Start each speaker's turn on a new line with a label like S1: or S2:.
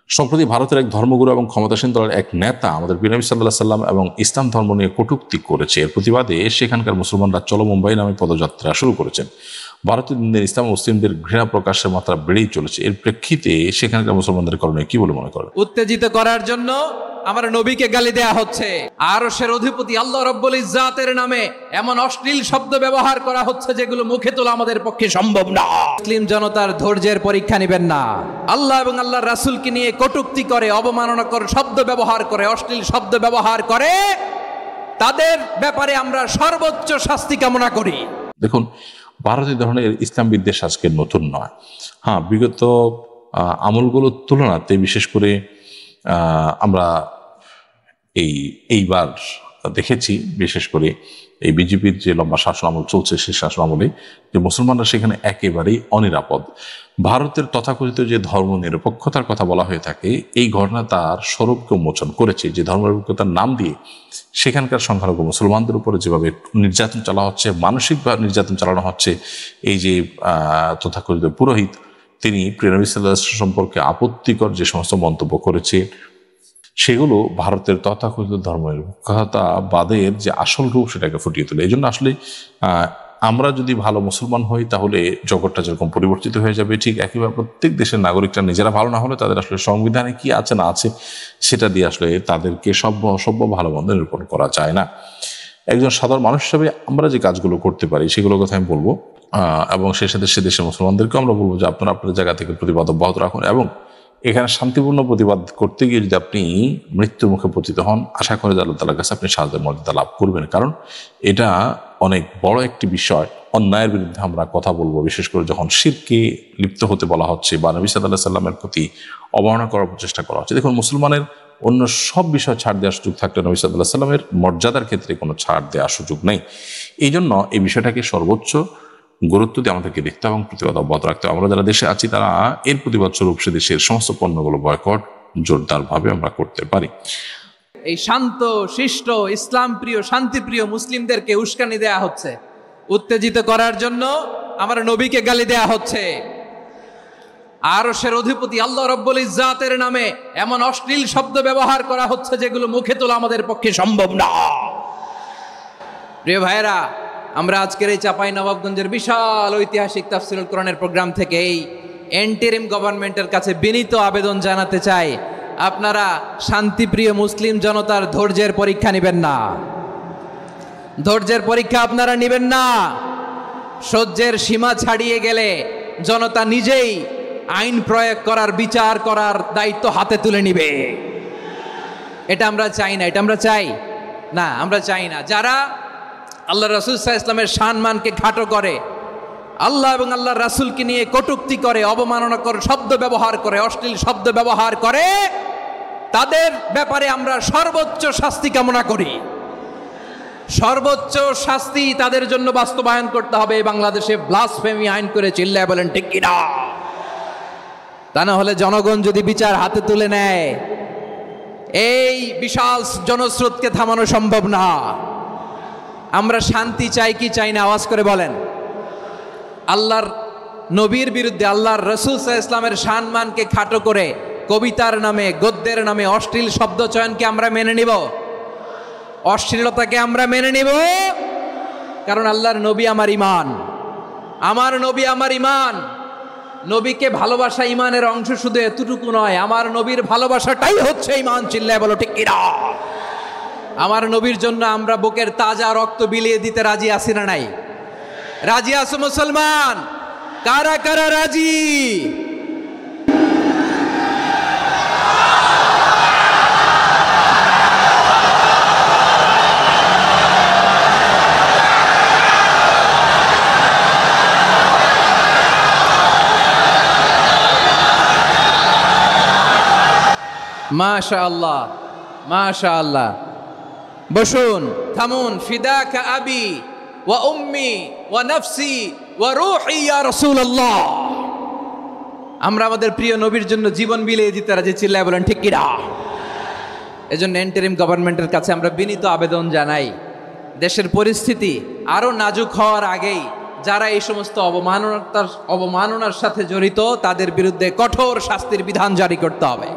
S1: সম্প্রতি ভারতের এক ধর্মগুরু এবং ক্ষমতাসীন দলের এক নেতা আমাদের নবী সাল্লাল্লাহু আলাইহি সাল্লাম এবং ইসলাম ধর্ম নিয়ে কটূক্তি করেছে। এর প্রতিবাদে সেখানকার মুসলমানরা চলো মুম্বাই নামে পদযাত্রা শুরু করেছেন। ভারতীয় দিনের ইসলাম মুসলিমদের ঘৃণা প্রকাশের মাত্রা বেড়েই চলেছে। এর প্রেক্ষিতে সেখানকার মুসলমানদের করণীয় কি বলে মনে করেন?
S2: উত্তেজিত করার জন্য আমার নবীকে গালি দেয়া হচ্ছে, আরশের অধিপতি আল্লাহ রাব্বুল ইজ্জাতের নামে এমন অশ্লীল শব্দ ব্যবহার করা হচ্ছে যেগুলো মুখে তোলা আমাদের পক্ষে সম্ভব না। মুসলিম জনতার ধৈর্যের পরীক্ষা নেবেন না। আল্লাহ এবং আল্লাহর রাসূলকে নিয়ে কটূক্তি করে, অবমাননাকর শব্দ ব্যবহার করে, অশ্লীল শব্দ ব্যবহার করে, তাদের ব্যাপারে আমরা সর্বোচ্চ শাস্তি কামনা করি।
S1: দেখুন, ভারতীয় ধরনের ইসলাম বিদ্বেষ আজকে নতুন নয়। হ্যাঁ, বিগত আমলগুলোর তুলনাতে বিশেষ করে আমরা এইবার দেখেছি, বিশেষ করে এই বিজেপির যে লম্বা শাসন আমল চলছে, সেই শাসন আমলে যে মুসলমানরা সেখানে একেবারেই অনিরাপদ। ভারতের তথাকথিত যে ধর্ম নিরপেক্ষতার কথা বলা হয়ে থাকে, এই ঘটনা তার স্বরূপকে উন্মোচন করেছে। যে ধর্ম নিরপেক্ষতার নাম দিয়ে সেখানকার সংখ্যালঘু মুসলমানদের উপরে যেভাবে নির্যাতন চালানো হচ্ছে, মানসিকভাবে নির্যাতন চালানো হচ্ছে, এই যে তথাকথিত পুরোহিত, তিনি প্রিয় নবী সাল্লাল্লাহু আলাইহি ওয়াসাল্লাম সম্পর্কে আপত্তিকর যে সমস্ত মন্তব্য করেছে, সেগুলো ভারতের তথাকথিত ধর্মনিরপেক্ষতাবাদের যে আসল রূপ সেটাকে ফুটিয়ে তোলে। এই জন্য আসলে আমরা যদি ভালো মুসলমান হই, তাহলে জগৎটা যেরকম পরিবর্তিত হয়ে যাবে, ঠিক একইভাবে প্রত্যেক দেশের নাগরিকরা নিজেরা ভালো না হলে তাদের আসলে সংবিধানে কি আছে না আছে সেটা দিয়ে আসলে তাদেরকে অসভ্য ভালো মন্দ নিরূপণ করা যায় না। একজন সাধারণ মানুষ হিসাবে আমরা যে কাজগুলো করতে পারি সেগুলোর কথা আমি বলবো, এবং সেই সাথে সে দেশের মুসলমানদেরকেও আমরা বলবো যে আপনারা আপনার জায়গা থেকে প্রতিবাদ অব্যাহত রাখুন, এবং এখানে শান্তিপূর্ণ প্রতিবাদ করতে গিয়ে যদি আপনি মৃত্যুর মুখে পতিত হন, আশা করে যে আল্লাহ তাআলার কাছে আপনি শাহাদাতের মর্যাদা লাভ করবেন। কারণ এটা অনেক বড় একটি বিষয়। অন্যায়ের বিরুদ্ধে আমরা কথা বলবো, বিশেষ করে যখন শিরকে লিপ্ত হতে বলা হচ্ছে বা নবী সাল্লাল্লাহু আলাইহি সাল্লামের প্রতি অবমাননা করার প্রচেষ্টা করা হচ্ছে। দেখুন, মুসলমানের অন্য সব বিষয় ছাড় দেওয়ার সুযোগ থাকলে নবী সাল্লাল্লাহু আলাইহি সাল্লামের মর্যাদার ক্ষেত্রে কোনো ছাড় দেওয়ার সুযোগ নেই। এই জন্য এই বিষয়টাকে সর্বোচ্চ গুরুত্ব দিয়ে আমাদেরকে দেখতে এবং প্রতিবাদ অব্যাহত রাখতে হবে। আমরা যারা দেশে আছি তারা এর প্রতিবাদ স্বরূপ সে দেশের সমস্ত পণ্যগুলো বয়কট জোরদারভাবে আমরা করতে পারি।
S2: এই শান্ত শিষ্ট ইসলাম প্রিয় শান্তিপ্রিয় মুসলিমদেরকে উস্কানি দেয়া হচ্ছে, উত্তেজিত করার জন্য আমার নবীকে গালি দেয়া হচ্ছে, আরশের অধিপতি আল্লাহ রাব্বুল ইজ্জাতের নামে এমন অশ্লীল শব্দ ব্যবহার করা হচ্ছে যেগুলো মুখে তোলা আমাদের পক্ষে সম্ভব না। প্রিয় ভাইয়েরা, আমরা আজকের এই চাঁপাইনবাবগঞ্জের বিশাল ঐতিহাসিক তাফসীরুল কোরআনের প্রোগ্রাম থেকে এই এন্টারিম গভর্নমেন্টের কাছে বিনীত আবেদন জানাতে চাই, আপনারা শান্তিপ্রিয় মুসলিম জনতার ধৈর্যের পরীক্ষা নেবেন না। ধৈর্যের পরীক্ষা আপনারা নেবেন না। সহ্যের সীমা ছাড়িয়ে গেলে জনতা নিজেই আইন প্রয়োগ করার, বিচার করার দায়িত্ব হাতে তুলে নিবে। এটা আমরা চাই না। এটা আমরা চাই না, আমরা চাই না। যারা আল্লাহ রাসূল সাল্লাল্লাহু আলাইহি ওয়াসাল্লামের সম্মানকে খাটো করে, আল্লাহ এবং আল্লাহর রাসূলকে নিয়ে কটূক্তি করে, অবমাননাকর শব্দ ব্যবহার করে, অশ্লীল শব্দ ব্যবহার করে, তাদের ব্যাপারে আমরা সর্বোচ্চ শাস্তি কামনা করি। সর্বোচ্চ শাস্তি তাদের জন্য বাস্তবায়ন করতে হবে। বাংলাদেশে ব্লাসফেমি আইন করে চিল্লায় বলেন ঠিক কিনা? তা না হলে জনগণ যদি বিচার হাতে তুলে নেয়, এই বিশাল জনস্রোতকে থামানো সম্ভব না। আমরা শান্তি চাই কি চাই না? আওয়াজ করে বলেন। আল্লাহর নবীর বিরুদ্ধে, আল্লাহর রাসূল সাল্লাল্লাহু আলাইহি ওয়াসাল্লামের সম্মানকে খাটো করে কবিতার নামে, গদ্যের নামে অশ্লীল শব্দ চয়নকে আমরা মেনে নিব? অশ্লীলতাকে আমরা মেনে নিব? কারণ আল্লাহর নবী আমার ঈমান, আমার নবী আমার ঈমান। নবীকে ভালোবাসা ঈমানের অংশ শুধু এতটুকু নয়, আমার নবীর ভালোবাসাটাই হচ্ছে ঈমান। চিল্লায় বলো ঠিক কিনা? আমার নবীর জন্য আমরা বুকের তাজা রক্ত বিলিয়ে দিতে রাজি আছি না নাই? রাজি আছো মুসলমান? কারা কারা রাজি? মাশাআল্লাহ, মাশাআল্লাহ। বসুন, থামুন। ফিদাকা আবি ওয়া উম্মি ওয়া নাফসি ওয়া রূহি ইয়া রাসূলুল্লাহ। আমরা আমাদের প্রিয় নবীর জন্য জীবন বিলিয়ে দিতে রাজি। চিল্লায় বলেন ঠিক কিনা? এজন্য ইন্টারিম গভর্নমেন্টের কাছে আমরা বিনীত আবেদন জানাই, দেশের পরিস্থিতি আরো নাজুক হওয়ার আগেই যারা এই সমস্ত অবমাননার সাথে জড়িত তাদের বিরুদ্ধে কঠোর শাস্তির বিধান জারি করতে হবে।